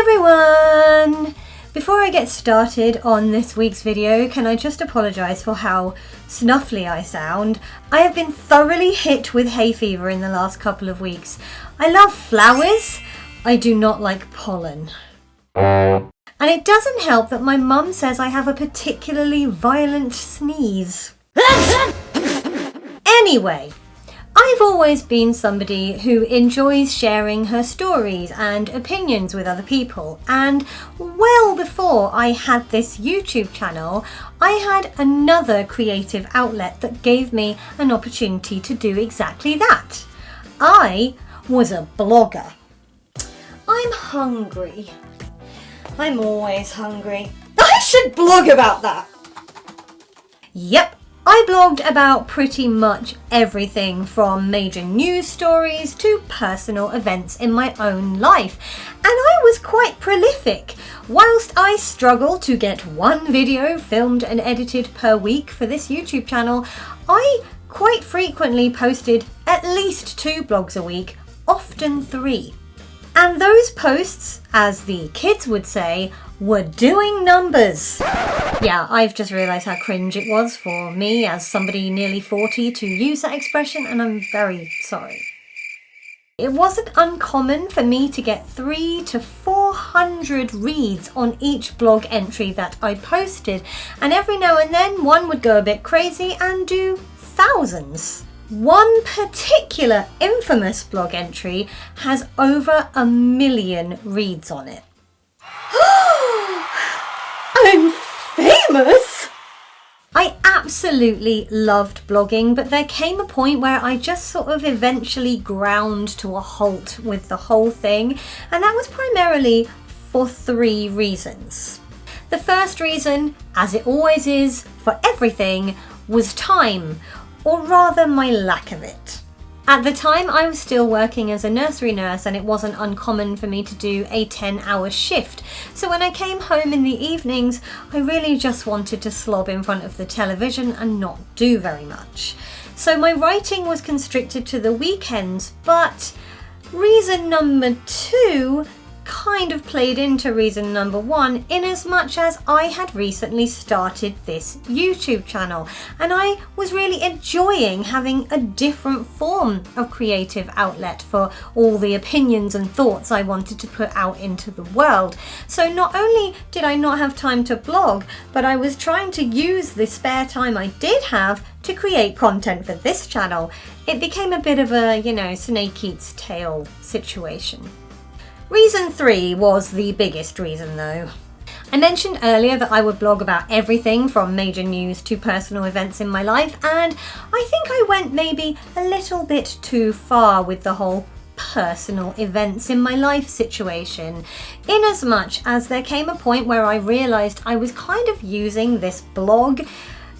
everyone! Before I get started on this week's video, can I just apologise for how snuffly I sound? I have been thoroughly hit with hay fever in the last couple of weeks. I love flowers, I do not like pollen. And it doesn't help that my mum says I have a particularly violent sneeze. Anyway, I've always been somebody who enjoys sharing her stories and opinions with other people, and well before I had this YouTube channel, I had another creative outlet that gave me an opportunity to do exactly that. I was a blogger. I'm hungry. I'm always hungry. I should blog about that! Yep. I blogged about pretty much everything from major news stories to personal events in my own life, and I was quite prolific. Whilst I struggle to get one video filmed and edited per week for this YouTube channel, I quite frequently posted at least 2 blogs a week, often 3. And those posts, as the kids would say, were doing numbers. Yeah, I've just realised how cringe it was for me as somebody nearly 40 to use that expression, and I'm very sorry. It wasn't uncommon for me to get 300 to 400 reads on each blog entry that I posted, and every now and then one would go a bit crazy and do thousands. One particular infamous blog entry has over 1 million reads on it. I'm famous! I absolutely loved blogging, but there came a point where I just sort of eventually ground to a halt with the whole thing, and that was primarily for 3 reasons. The first reason, as it always is for everything, was time, or rather my lack of it. At the time, I was still working as a nursery nurse, and it wasn't uncommon for me to do a 10-hour shift. So when I came home in the evenings, I really just wanted to slob in front of the television and not do very much. So my writing was constricted to the weekends, but reason number 2 kind of played into reason number 1, in as much as I had recently started this YouTube channel and I was really enjoying having a different form of creative outlet for all the opinions and thoughts I wanted to put out into the world. So not only did I not have time to blog, but I was trying to use the spare time I did have to create content for this channel. It became a bit of a, snake eats tail situation. Reason 3 was the biggest reason though. I mentioned earlier that I would blog about everything from major news to personal events in my life, and I think I went maybe a little bit too far with the whole personal events in my life situation, in as much as there came a point where I realised I was kind of using this blog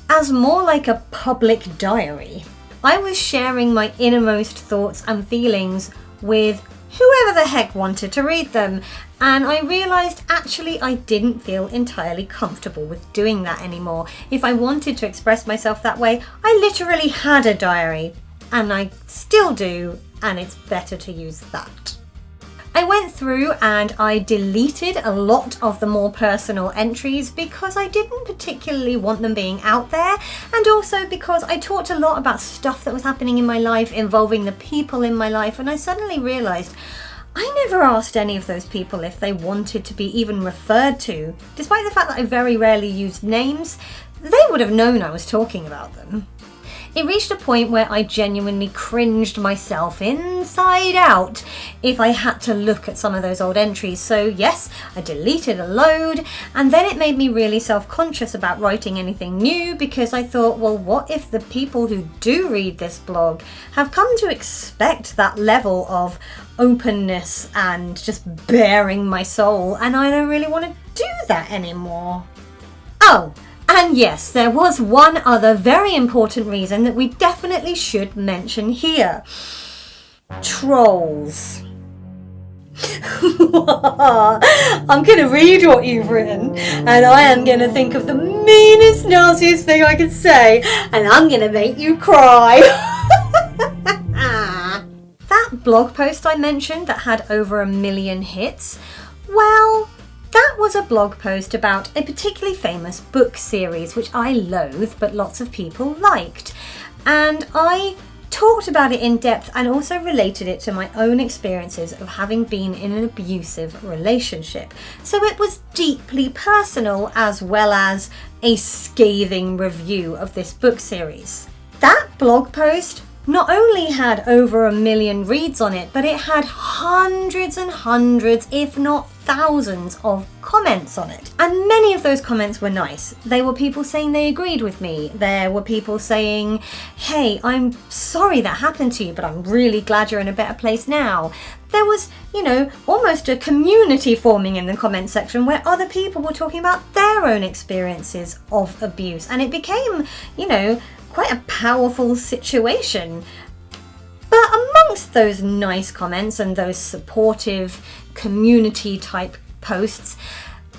as more like a public diary. I was sharing my innermost thoughts and feelings with whoever the heck wanted to read them, and I realised actually I didn't feel entirely comfortable with doing that anymore. If I wanted to express myself that way, I literally had a diary, and I still do, and it's better to use that. I went through and I deleted a lot of the more personal entries because I didn't particularly want them being out there, and also because I talked a lot about stuff that was happening in my life involving the people in my life, and I suddenly realised I never asked any of those people if they wanted to be even referred to. Despite the fact that I very rarely used names, they would have known I was talking about them. It reached a point where I genuinely cringed myself inside out if I had to look at some of those old entries. So yes, I deleted a load, and then it made me really self-conscious about writing anything new, because I thought, well, what if the people who do read this blog have come to expect that level of openness and just bearing my soul, and I don't really want to do that anymore. Oh, and yes, there was one other very important reason that we definitely should mention here. Trolls. I'm going to read what you've written, and I am going to think of the meanest, nastiest thing I could say, and I'm going to make you cry. That blog post I mentioned that had over 1 million hits Well, that was a blog post about a particularly famous book series which I loathe but lots of people liked. And I talked about it in depth and also related it to my own experiences of having been in an abusive relationship. So it was deeply personal as well as a scathing review of this book series. That blog post not only had over 1 million reads on it, but it had hundreds and hundreds, if not thousands, of comments on it. And many of those comments were nice. They were people saying they agreed with me. There were people saying, hey, I'm sorry that happened to you, but I'm really glad you're in a better place now. There was, almost a community forming in the comment section where other people were talking about their own experiences of abuse. And it became, quite a powerful situation. But amongst those nice comments and those supportive community type posts,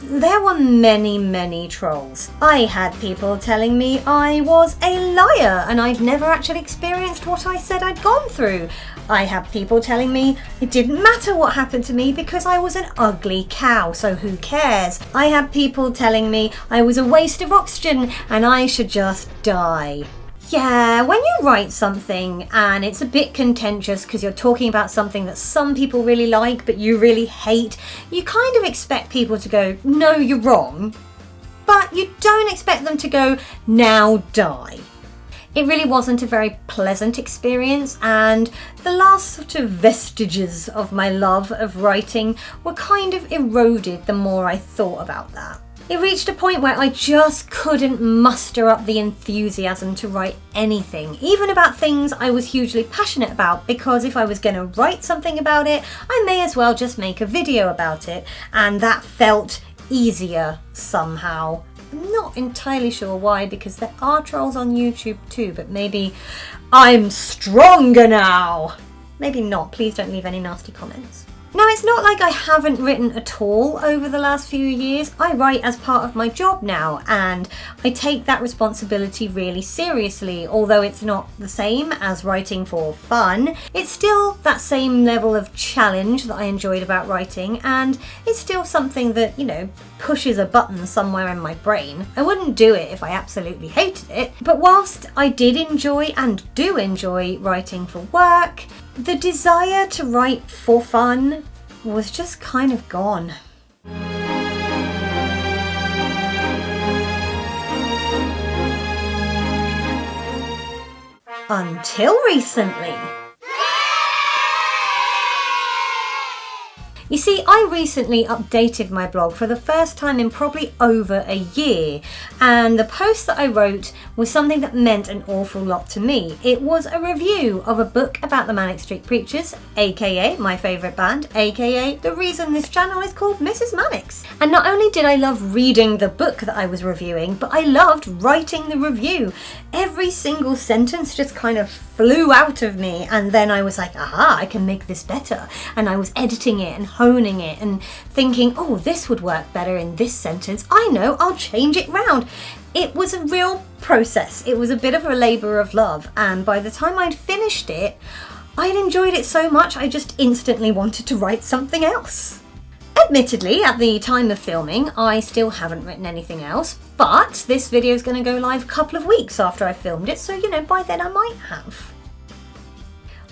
there were many, many trolls. I had people telling me I was a liar and I'd never actually experienced what I said I'd gone through. I had people telling me it didn't matter what happened to me because I was an ugly cow, so who cares? I had people telling me I was a waste of oxygen and I should just die. Yeah, when you write something and it's a bit contentious because you're talking about something that some people really like but you really hate, you kind of expect people to go, no, you're wrong. But you don't expect them to go, now die. It really wasn't a very pleasant experience, and the last sort of vestiges of my love of writing were kind of eroded the more I thought about that. It reached a point where I just couldn't muster up the enthusiasm to write anything, even about things I was hugely passionate about, because if I was going to write something about it, I may as well just make a video about it, and that felt easier somehow. I'm not entirely sure why, because there are trolls on YouTube too, but maybe I'm stronger now. Maybe not. Please don't leave any nasty comments. Now, it's not like I haven't written at all over the last few years. I write as part of my job now, and I take that responsibility really seriously. Although it's not the same as writing for fun, it's still that same level of challenge that I enjoyed about writing, and it's still something that, pushes a button somewhere in my brain. I wouldn't do it if I absolutely hated it, but whilst I did enjoy and do enjoy writing for work, the desire to write for fun was just kind of gone. Until recently. You see, I recently updated my blog for the first time in probably over a year, and the post that I wrote was something that meant an awful lot to me. It was a review of a book about the Manic Street Preachers, aka my favourite band, aka the reason this channel is called Mrs. Manics. And not only did I love reading the book that I was reviewing, but I loved writing the review. Every single sentence just kind of flew out of me, and then I was like, aha, I can make this better. And I was editing it and honing it and thinking, oh, this would work better in this sentence. I know, I'll change it round. It was a real process. It was a bit of a labour of love, and by the time I'd finished it, I'd enjoyed it so much I just instantly wanted to write something else. Admittedly, at the time of filming, I still haven't written anything else, but this video is going to go live a couple of weeks after I filmed it, so by then I might have.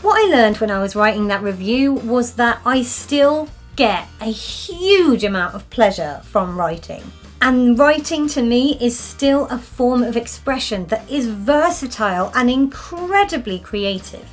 What I learned when I was writing that review was that I still get a huge amount of pleasure from writing. And writing to me is still a form of expression that is versatile and incredibly creative.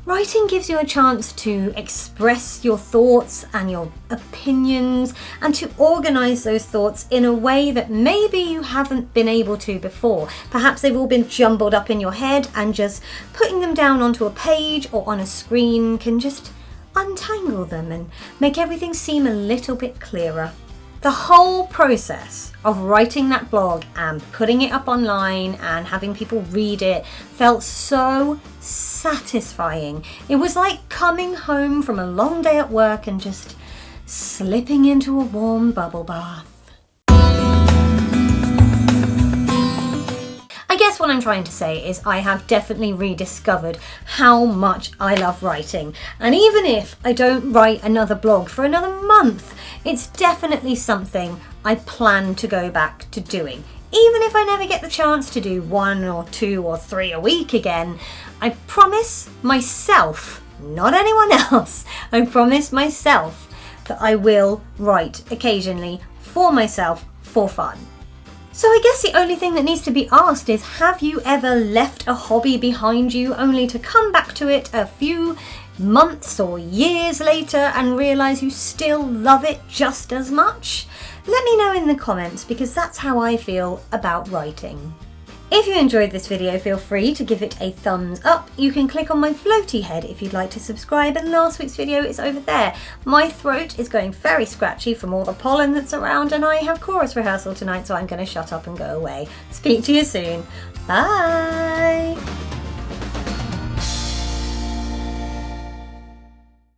Writing gives you a chance to express your thoughts and your opinions and to organise those thoughts in a way that maybe you haven't been able to before. Perhaps they've all been jumbled up in your head, and just putting them down onto a page or on a screen can just untangle them and make everything seem a little bit clearer. The whole process of writing that blog and putting it up online and having people read it felt so satisfying. It was like coming home from a long day at work and just slipping into a warm bubble bath. I guess what I'm trying to say is I have definitely rediscovered how much I love writing. And even if I don't write another blog for another month, it's definitely something I plan to go back to doing. Even if I never get the chance to do 1 or 2 or 3 a week again, I promise myself, not anyone else, I promise myself that I will write occasionally for myself for fun. So I guess the only thing that needs to be asked is, have you ever left a hobby behind you only to come back to it a few months or years later and realise you still love it just as much? Let me know in the comments, because that's how I feel about writing. If you enjoyed this video, feel free to give it a thumbs up. You can click on my floaty head if you'd like to subscribe, and last week's video is over there. My throat is going very scratchy from all the pollen that's around, and I have chorus rehearsal tonight, so I'm going to shut up and go away. Speak to you soon. Bye!